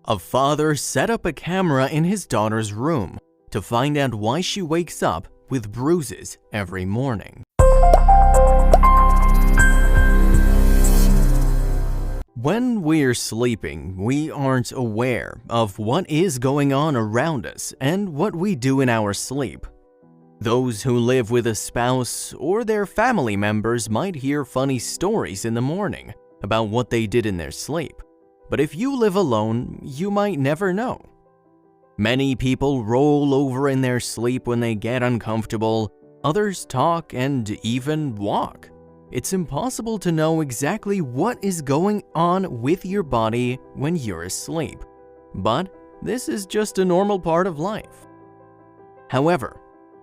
A father set up a camera in his daughter's room to find out why she wakes up with bruises every morning. When we're sleeping, we aren't aware of what is going on around us and what we do in our sleep. Those who live with a spouse or their family members might hear funny stories in the morning about what they did in their sleep. But if you live alone, you might never know. Many people roll over in their sleep when they get uncomfortable, others talk and even walk. It's impossible to know exactly what is going on with your body when you're asleep, but this is just a normal part of life. However,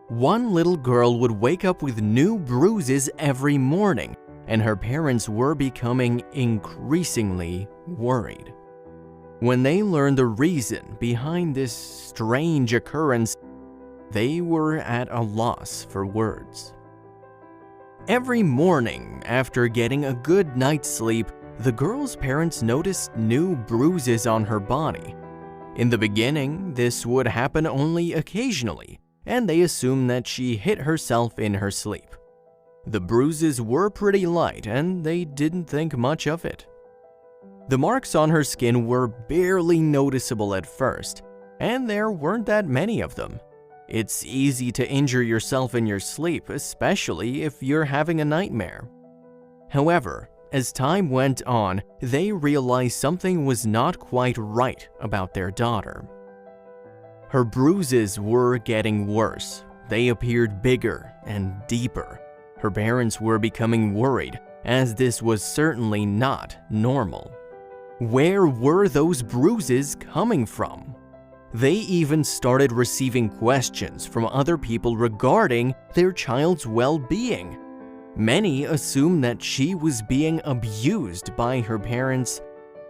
one little girl would wake up with new bruises every morning, and her parents were becoming increasingly worried. When they learned the reason behind this strange occurrence, they were at a loss for words. Every morning after getting a good night's sleep, the girl's parents noticed new bruises on her body. In the beginning, this would happen only occasionally, and they assumed that she hit herself in her sleep. The bruises were pretty light, and they didn't think much of it. The marks on her skin were barely noticeable at first, and there weren't that many of them. It's easy to injure yourself in your sleep, especially if you're having a nightmare. However, as time went on, they realized something was not quite right about their daughter. Her bruises were getting worse. They appeared bigger and deeper. Her parents were becoming worried, as this was certainly not normal. Where were those bruises coming from? They even started receiving questions from other people regarding their child's well-being. Many assumed that she was being abused by her parents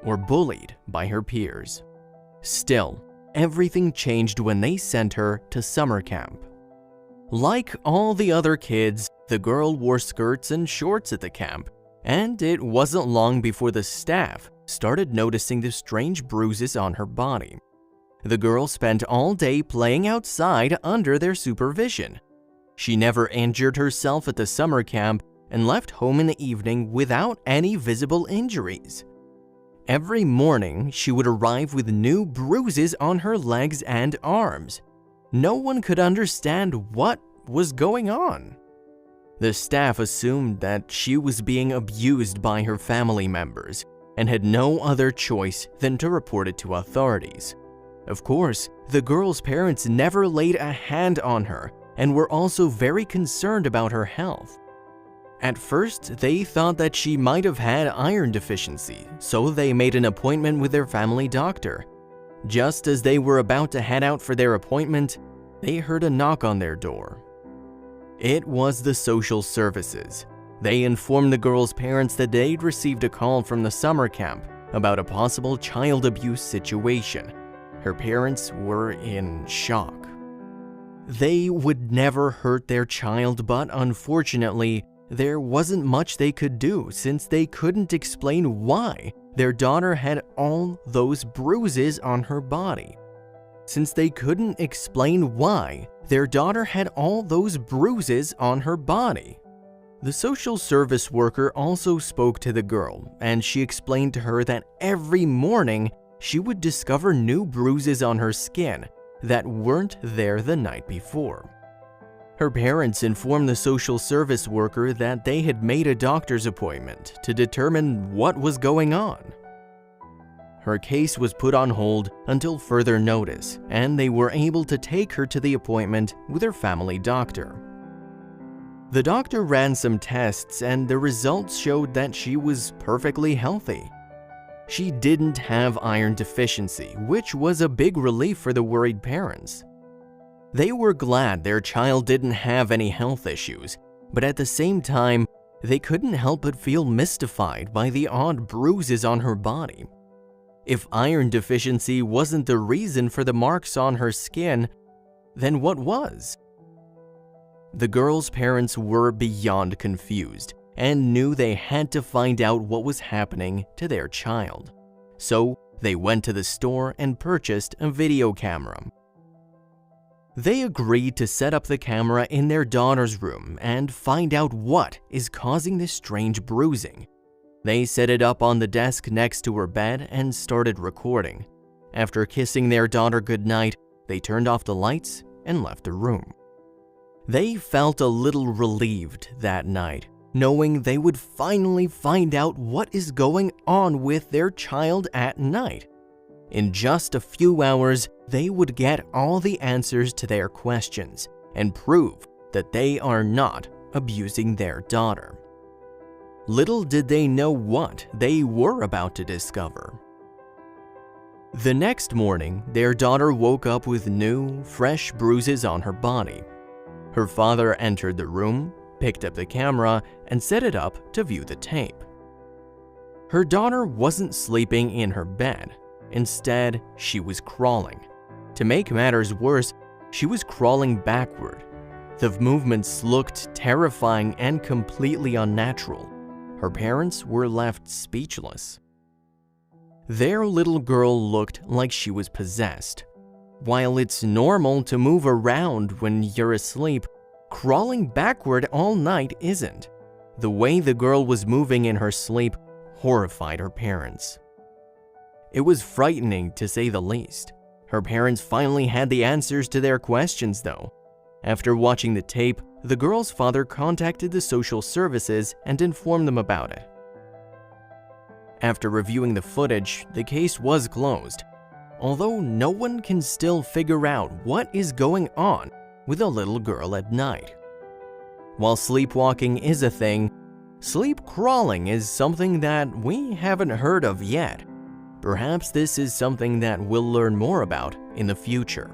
or bullied by her peers. Still, everything changed when they sent her to summer camp. Like all the other kids, the girl wore skirts and shorts at the camp, and it wasn't long before the staff started noticing the strange bruises on her body. The girl spent all day playing outside under their supervision. She never injured herself at the summer camp and left home in the evening without any visible injuries. Every morning, she would arrive with new bruises on her legs and arms. No one could understand what was going on. The staff assumed that she was being abused by her family members and had no other choice than to report it to authorities. Of course, the girl's parents never laid a hand on her and were also very concerned about her health. At first, they thought that she might have had iron deficiency, so they made an appointment with their family doctor. Just as they were about to head out for their appointment, they heard a knock on their door. It was the social services. They informed the girl's parents that they'd received a call from the summer camp about a possible child abuse situation. Her parents were in shock. They would never hurt their child, but unfortunately, there wasn't much they could do since they couldn't explain why their daughter had all those bruises on her body. The social service worker also spoke to the girl, and she explained to her that every morning she would discover new bruises on her skin that weren't there the night before. Her parents informed the social service worker that they had made a doctor's appointment to determine what was going on. Her case was put on hold until further notice, and they were able to take her to the appointment with her family doctor. The doctor ran some tests, and the results showed that she was perfectly healthy. She didn't have iron deficiency, which was a big relief for the worried parents. They were glad their child didn't have any health issues, but at the same time, they couldn't help but feel mystified by the odd bruises on her body. If iron deficiency wasn't the reason for the marks on her skin, then what was? The girl's parents were beyond confused and knew they had to find out what was happening to their child. So They went to the store and purchased a video camera. They agreed to set up the camera in their daughter's room and find out what is causing this strange bruising. They set it up on the desk next to her bed and started recording. After kissing their daughter goodnight, they turned off the lights and left the room. They felt a little relieved that night, knowing they would finally find out what is going on with their child at night. In just a few hours, they would get all the answers to their questions and prove that they are not abusing their daughter. Little did they know what they were about to discover. The next morning, their daughter woke up with new, fresh bruises on her body. Her father entered the room, picked up the camera, and set it up to view the tape. Her daughter wasn't sleeping in her bed. Instead, she was crawling. To make matters worse, she was crawling backward. The movements looked terrifying and completely unnatural. Her parents were left speechless. Their little girl looked like she was possessed. While it's normal to move around when you're asleep, crawling backward all night isn't. The way the girl was moving in her sleep horrified her parents. It was frightening to say the least. Her parents finally had the answers to their questions though. After watching the tape, the girl's father contacted the social services and informed them about it. After reviewing the footage, the case was closed, although no one can still figure out what is going on with a little girl at night. While sleepwalking is a thing, sleep crawling is something that we haven't heard of yet. Perhaps this is something that we'll learn more about in the future.